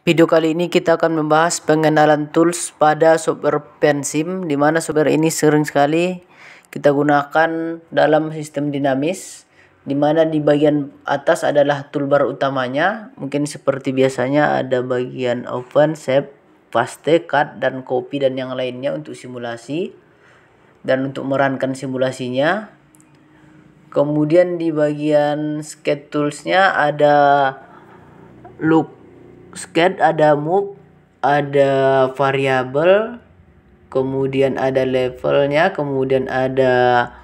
Video kali ini kita akan membahas pengenalan tools pada software Pensim, di mana software ini sering sekali kita gunakan dalam sistem dinamis, di mana di bagian atas adalah toolbar utamanya. Mungkin seperti biasanya ada bagian open, save, paste, cut, dan copy dan yang lainnya untuk simulasi dan untuk merankan simulasinya. Kemudian di bagian sketch toolsnya ada look sketch, ada move, ada variabel, kemudian ada levelnya, kemudian ada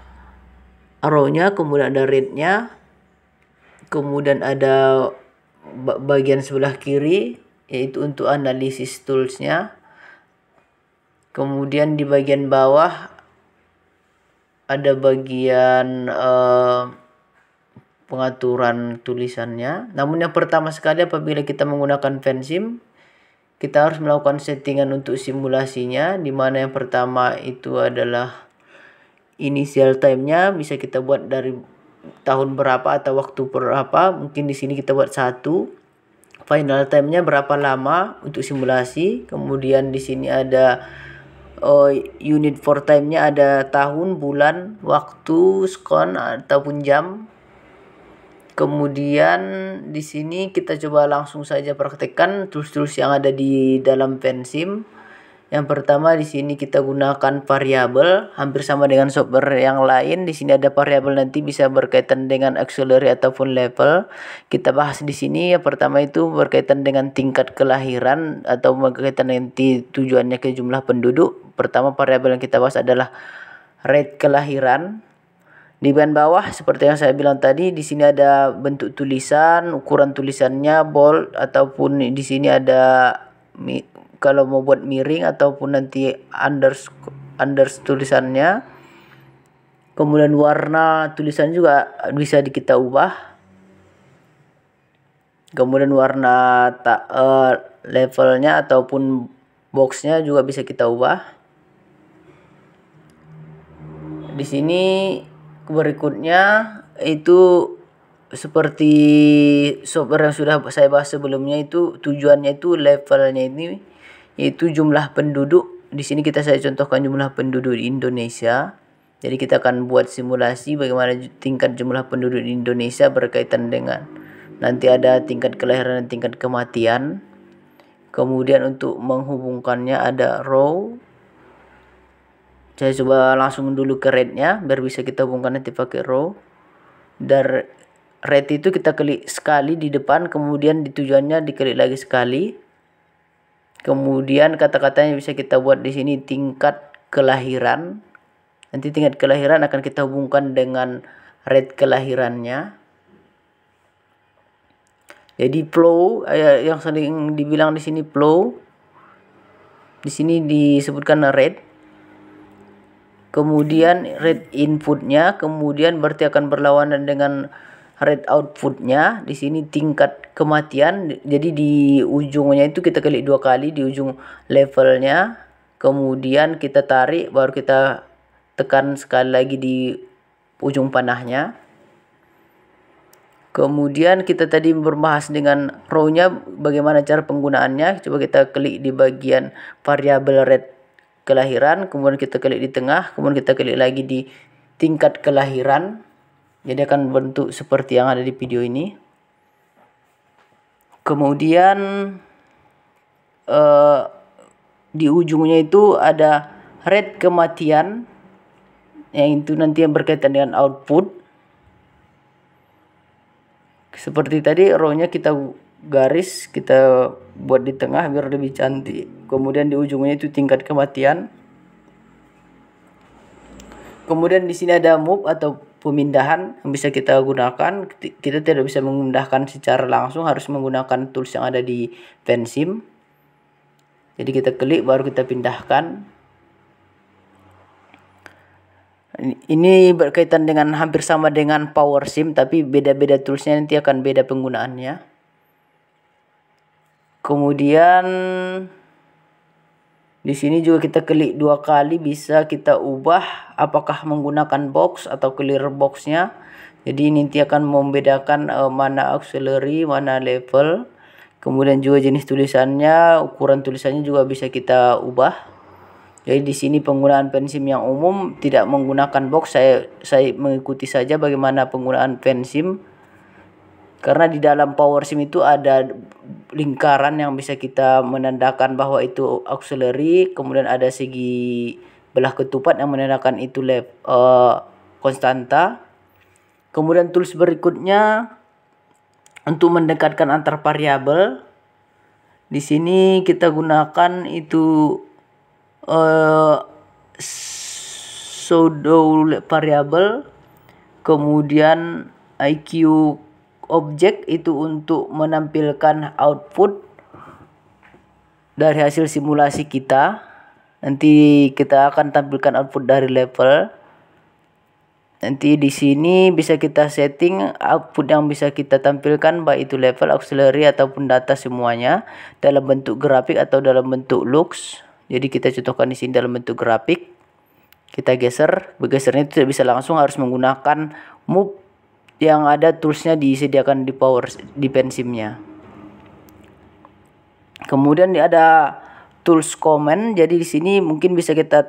arrow-nya, kemudian ada rate-nya, kemudian ada bagian sebelah kiri yaitu untuk analisis tools-nya. Kemudian di bagian bawah ada bagian pengaturan tulisannya. Namun yang pertama sekali apabila kita menggunakan Pensim, kita harus melakukan settingan untuk simulasinya, di mana yang pertama itu adalah initial time-nya, bisa kita buat dari tahun berapa atau waktu berapa. Mungkin di sini kita buat 1. Final time-nya berapa lama untuk simulasi. Kemudian di sini ada unit for time-nya, ada tahun, bulan, waktu, sekon ataupun jam. Kemudian di sini kita coba langsung saja praktekkan tools-tools yang ada di dalam Pensim. Yang pertama di sini kita gunakan variabel, hampir sama dengan software yang lain. Di sini ada variabel, nanti bisa berkaitan dengan auxiliary ataupun level. Kita bahas di sini. Yang pertama itu berkaitan dengan tingkat kelahiran atau berkaitan nanti tujuannya ke jumlah penduduk. Pertama variabel yang kita bahas adalah rate kelahiran. Di bagian bawah seperti yang saya bilang tadi, di sini ada bentuk tulisan, ukuran tulisannya bold ataupun di sini ada kalau mau buat miring ataupun nanti unders tulisannya. Kemudian warna tulisan juga bisa kita ubah. Kemudian warna levelnya ataupun boxnya juga bisa kita ubah. Di sini berikutnya itu seperti software yang sudah saya bahas sebelumnya, itu tujuannya itu levelnya ini yaitu jumlah penduduk. Di sini saya contohkan jumlah penduduk di Indonesia. Jadi kita akan buat simulasi bagaimana tingkat jumlah penduduk di Indonesia berkaitan dengan nanti ada tingkat kelahiran dan tingkat kematian. Kemudian untuk menghubungkannya ada row. Saya coba langsung dulu ke rate-nya biar bisa kita hubungkan nanti pakai row. Dari rate itu kita klik sekali di depan, kemudian di tujuannya diklik lagi sekali. Kemudian kata-katanya bisa kita buat di sini tingkat kelahiran. Nanti tingkat kelahiran akan kita hubungkan dengan rate kelahirannya. Jadi flow yang sering dibilang di sini flow. Di sini disebutkan rate. Kemudian rate inputnya, kemudian berarti akan berlawanan dengan rate outputnya. Di sini tingkat kematian. Jadi di ujungnya itu kita klik 2 kali di ujung levelnya. Kemudian kita tarik, baru kita tekan sekali lagi di ujung panahnya. Kemudian kita tadi berbahas dengan row-nya bagaimana cara penggunaannya. Coba kita klik di bagian variabel rate kelahiran, kemudian kita klik di tengah, kemudian kita klik lagi di tingkat kelahiran. Jadi akan bentuk seperti yang ada di video ini. Kemudian di ujungnya itu ada rate kematian, yang itu nanti yang berkaitan dengan output. Seperti tadi row-nya kita garis, kita buat di tengah biar lebih cantik. Kemudian di ujungnya itu tingkat kematian. Kemudian di sini ada move atau pemindahan yang bisa kita gunakan. Kita tidak bisa memindahkan secara langsung, harus menggunakan tools yang ada di Pensim. Jadi kita klik baru kita pindahkan. Ini berkaitan dengan hampir sama dengan PowerSim, tapi beda-beda toolsnya nanti akan beda penggunaannya. Kemudian di sini juga kita klik 2 kali, bisa kita ubah apakah menggunakan box atau clear boxnya. Jadi ini nanti akan membedakan mana auxiliary, mana level. Kemudian juga jenis tulisannya, ukuran tulisannya juga bisa kita ubah. Jadi di sini penggunaan pensim yang umum tidak menggunakan box. Saya mengikuti saja bagaimana penggunaan pensim. Karena di dalam power sim itu ada lingkaran yang bisa kita menandakan bahwa itu auxiliary, kemudian ada segi belah ketupat yang menandakan itu konstanta. Kemudian tools berikutnya untuk mendekatkan antar variabel. Di sini kita gunakan itu pseudo variable, kemudian IQ object itu untuk menampilkan output dari hasil simulasi kita. Nanti kita akan tampilkan output dari level. Nanti di sini bisa kita setting output yang bisa kita tampilkan, baik itu level, auxiliary ataupun data semuanya dalam bentuk grafik atau dalam bentuk looks. Jadi kita contohkan di sini dalam bentuk grafik. Kita geser, bergesernya itu tidak bisa langsung, harus menggunakan move yang ada toolsnya disediakan di pensimnya. Kemudian ada tools comment. Jadi di sini mungkin bisa kita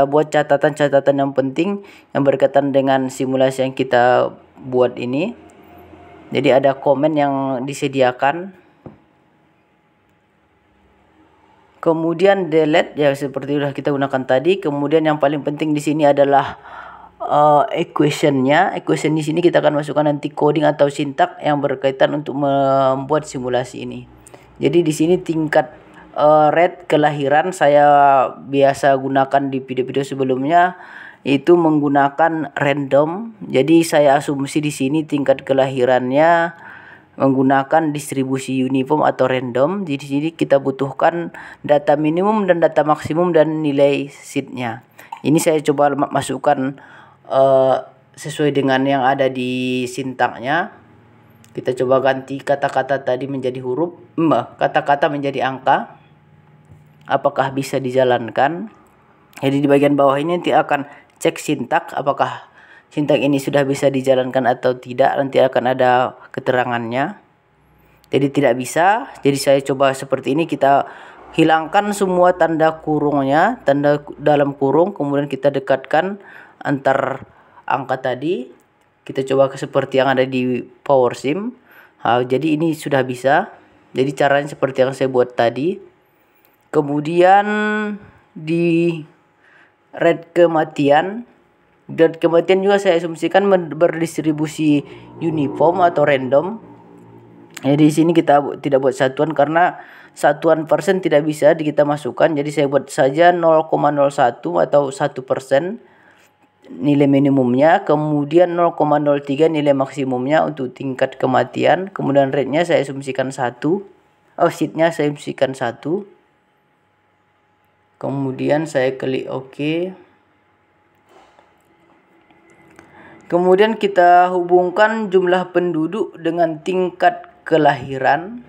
buat catatan-catatan yang penting yang berkaitan dengan simulasi yang kita buat ini. Jadi ada comment yang disediakan. Kemudian delete ya seperti sudah kita gunakan tadi. Kemudian yang paling penting di sini adalah equationnya. Equation di sini kita akan masukkan nanti coding atau sintak yang berkaitan untuk membuat simulasi ini. Jadi di sini tingkat rate kelahiran saya biasa gunakan di video-video sebelumnya itu menggunakan random. Jadi saya asumsi di sini tingkat kelahirannya menggunakan distribusi uniform atau random. Jadi di sini kita butuhkan data minimum dan data maksimum dan nilai seednya. Ini saya coba masukkan sesuai dengan yang ada di sintaknya. Kita coba ganti kata-kata tadi menjadi huruf, kata-kata menjadi angka. Apakah bisa dijalankan? Jadi di bagian bawah ini nanti akan cek sintak, apakah sintak ini sudah bisa dijalankan atau tidak. Nanti akan ada keterangannya. Jadi tidak bisa. Jadi saya coba seperti ini, kita hilangkan semua tanda kurungnya, tanda dalam kurung, kemudian kita dekatkan antar angka tadi. Kita coba seperti yang ada di power sim. Jadi ini sudah bisa. Jadi caranya seperti yang saya buat tadi. Kemudian di rate kematian juga saya asumsikan berdistribusi uniform atau random. Jadi di sini kita tidak buat satuan karena satuan persen tidak bisa kita masukkan. Jadi saya buat saja 0,01 atau 1% nilai minimumnya, kemudian 0,03 nilai maksimumnya untuk tingkat kematian. Kemudian rate-nya saya asumsikan 1. Seed-nya saya asumsikan 1. Kemudian saya klik OK. Kemudian kita hubungkan jumlah penduduk dengan tingkat kelahiran.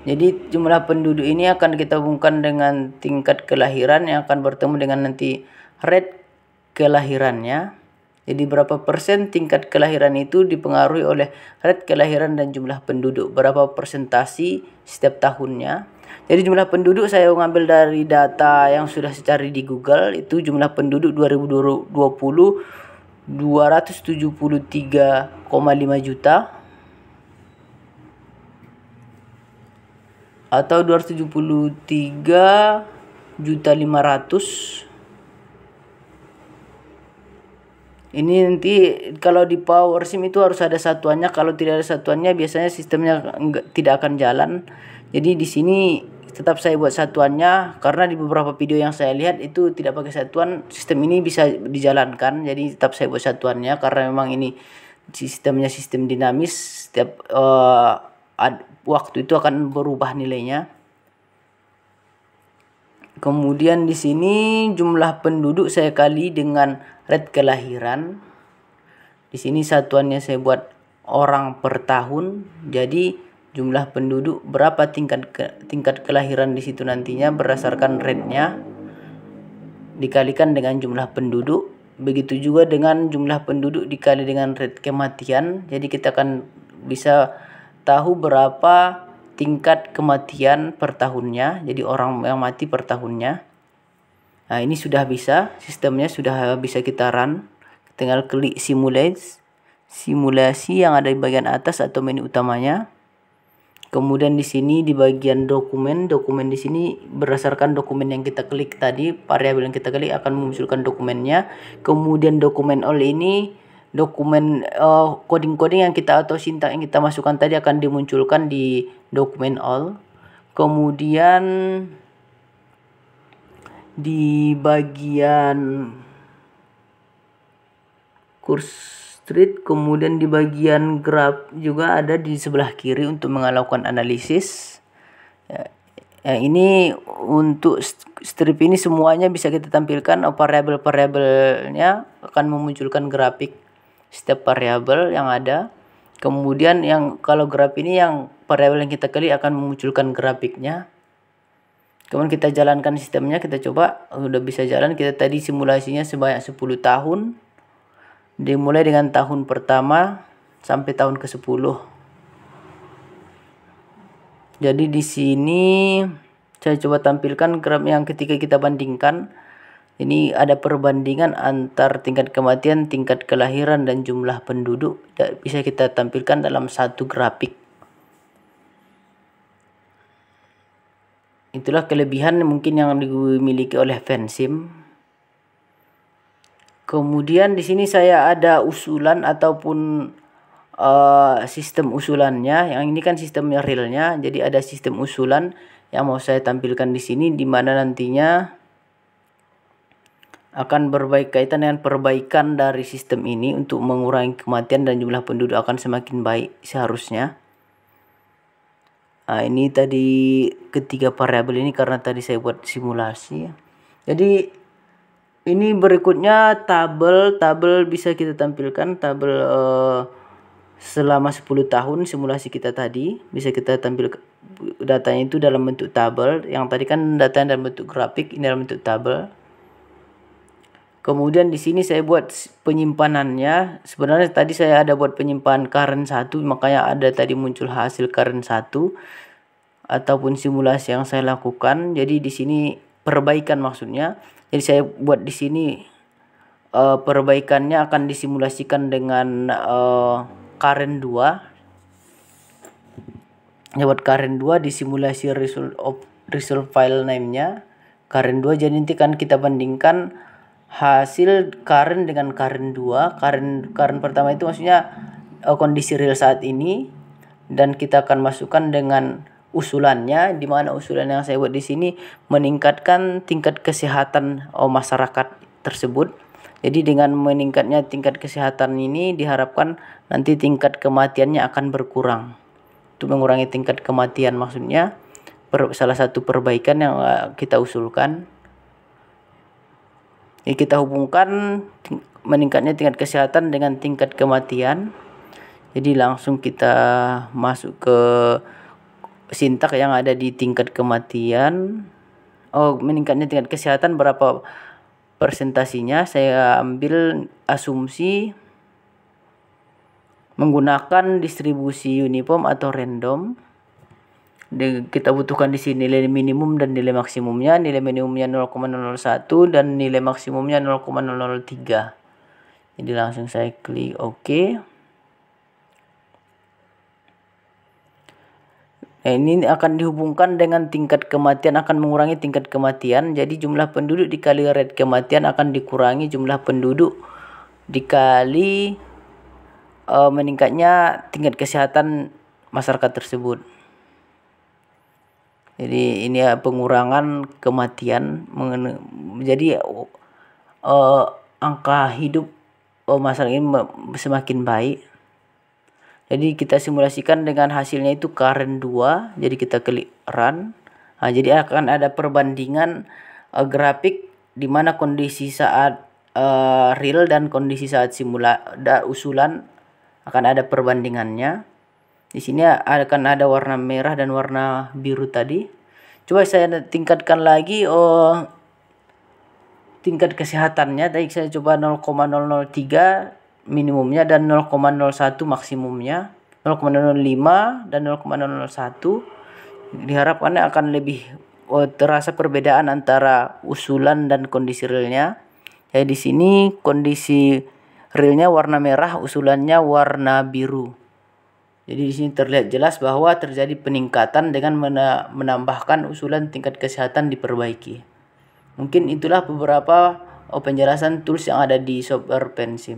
Jadi jumlah penduduk ini akan kita hubungkan dengan tingkat kelahiran yang akan bertemu dengan nanti rate kelahirannya. Jadi berapa persen tingkat kelahiran itu dipengaruhi oleh rate kelahiran dan jumlah penduduk, berapa persentasi setiap tahunnya. Jadi jumlah penduduk saya mengambil dari data yang sudah saya cari di Google. Itu jumlah penduduk 2020 273,5 juta atau 273.500.000. Ini nanti kalau di power sim itu harus ada satuannya. Kalau tidak ada satuannya biasanya sistemnya tidak akan jalan. Jadi di sini tetap saya buat satuannya karena di beberapa video yang saya lihat itu tidak pakai satuan, sistem ini bisa dijalankan. Jadi tetap saya buat satuannya karena memang ini sistemnya sistem dinamis, setiap waktu itu akan berubah nilainya. Kemudian di sini jumlah penduduk saya kali dengan rate kelahiran. Di sini satuannya saya buat orang per tahun. Jadi jumlah penduduk berapa tingkat kelahiran di situ nantinya berdasarkan rate-nya dikalikan dengan jumlah penduduk. Begitu juga dengan jumlah penduduk dikali dengan rate kematian. Jadi kita akan bisa tahu berapa tingkat kematian per tahunnya, jadi orang yang mati per tahunnya. Nah, ini sudah bisa, sistemnya sudah bisa kita run. Tinggal klik simulasi yang ada di bagian atas atau menu utamanya. Kemudian di sini di bagian dokumen di sini berdasarkan dokumen yang kita klik tadi, variabel yang kita klik akan memunculkan dokumennya. Kemudian dokumen all ini dokumen coding-coding yang kita atau sintak yang kita masukkan tadi akan dimunculkan di dokumen all. Kemudian di bagian course street, kemudian di bagian graph juga ada di sebelah kiri untuk melakukan analisis. Ini untuk strip ini semuanya bisa kita tampilkan, variabel-variabelnya akan memunculkan grafik setiap variabel yang ada. Kemudian yang kalau graf ini yang variabel yang kita klik akan memunculkan grafiknya. Kemudian kita jalankan sistemnya, kita coba, udah bisa jalan. Kita tadi simulasinya sebanyak 10 tahun. Dimulai dengan tahun pertama sampai tahun ke-10. Jadi di sini saya coba tampilkan graf yang ketika kita bandingkan. Ini ada perbandingan antar tingkat kematian, tingkat kelahiran, dan jumlah penduduk. Bisa kita tampilkan dalam satu grafik. Itulah kelebihan mungkin yang dimiliki oleh Vensim. Kemudian di sini saya ada usulan ataupun sistem usulannya. Yang ini kan sistemnya realnya, jadi ada sistem usulan yang mau saya tampilkan di sini, di mana nantinya akan berkaitan dengan perbaikan dari sistem ini untuk mengurangi kematian dan jumlah penduduk akan semakin baik seharusnya. Nah, ini tadi ketiga variabel ini karena tadi saya buat simulasi. Jadi ini berikutnya tabel bisa kita tampilkan, tabel selama 10 tahun simulasi kita tadi bisa kita tampilkan datanya itu dalam bentuk tabel. Yang tadi kan datanya dalam bentuk grafik, ini dalam bentuk tabel. Kemudian di sini saya buat penyimpanannya. Sebenarnya tadi saya ada buat penyimpanan current 1, makanya ada tadi muncul hasil current 1 ataupun simulasi yang saya lakukan. Jadi di sini perbaikan maksudnya. Jadi saya buat di sini perbaikannya akan disimulasikan dengan current 2. Ya, buat current 2 disimulasi result file name-nya current 2. Jadi nanti kan kita bandingkan hasil current dengan current 2. Current pertama itu maksudnya kondisi real saat ini, dan kita akan masukkan dengan usulannya, di mana usulan yang saya buat di sini meningkatkan tingkat kesehatan masyarakat tersebut. Jadi dengan meningkatnya tingkat kesehatan ini diharapkan nanti tingkat kematiannya akan berkurang. Untuk mengurangi tingkat kematian maksudnya salah satu perbaikan yang kita usulkan. Jadi kita hubungkan meningkatnya tingkat kesehatan dengan tingkat kematian. Jadi langsung kita masuk ke sintak yang ada di tingkat kematian. Meningkatnya tingkat kesehatan berapa persentasinya. Saya ambil asumsi menggunakan distribusi uniform atau random. Kita butuhkan di sini nilai minimum dan nilai maksimumnya. Nilai minimumnya 0,001 dan nilai maksimumnya 0,003. Jadi langsung saya klik OK. Nah, ini akan dihubungkan dengan tingkat kematian, akan mengurangi tingkat kematian. Jadi jumlah penduduk dikali rate kematian akan dikurangi jumlah penduduk dikali meningkatnya tingkat kesehatan masyarakat tersebut. Jadi ini pengurangan kematian. Jadi angka hidup masyarakat ini semakin baik. Jadi kita simulasikan dengan hasilnya itu current 2. Jadi kita klik run. Nah, jadi akan ada perbandingan grafik di mana kondisi saat real dan kondisi saat usulan akan ada perbandingannya. Di sini akan ada warna merah dan warna biru tadi. Coba saya tingkatkan lagi tingkat kesehatannya. Tadi saya coba 0,003 minimumnya dan 0,01 maksimumnya. 0,005 dan 0,001. Diharapkan akan lebih terasa perbedaan antara usulan dan kondisi realnya. Jadi di sini kondisi realnya warna merah, usulannya warna biru. Jadi di sini terlihat jelas bahwa terjadi peningkatan dengan menambahkan usulan tingkat kesehatan diperbaiki. Mungkin itulah beberapa penjelasan tools yang ada di software Pensim.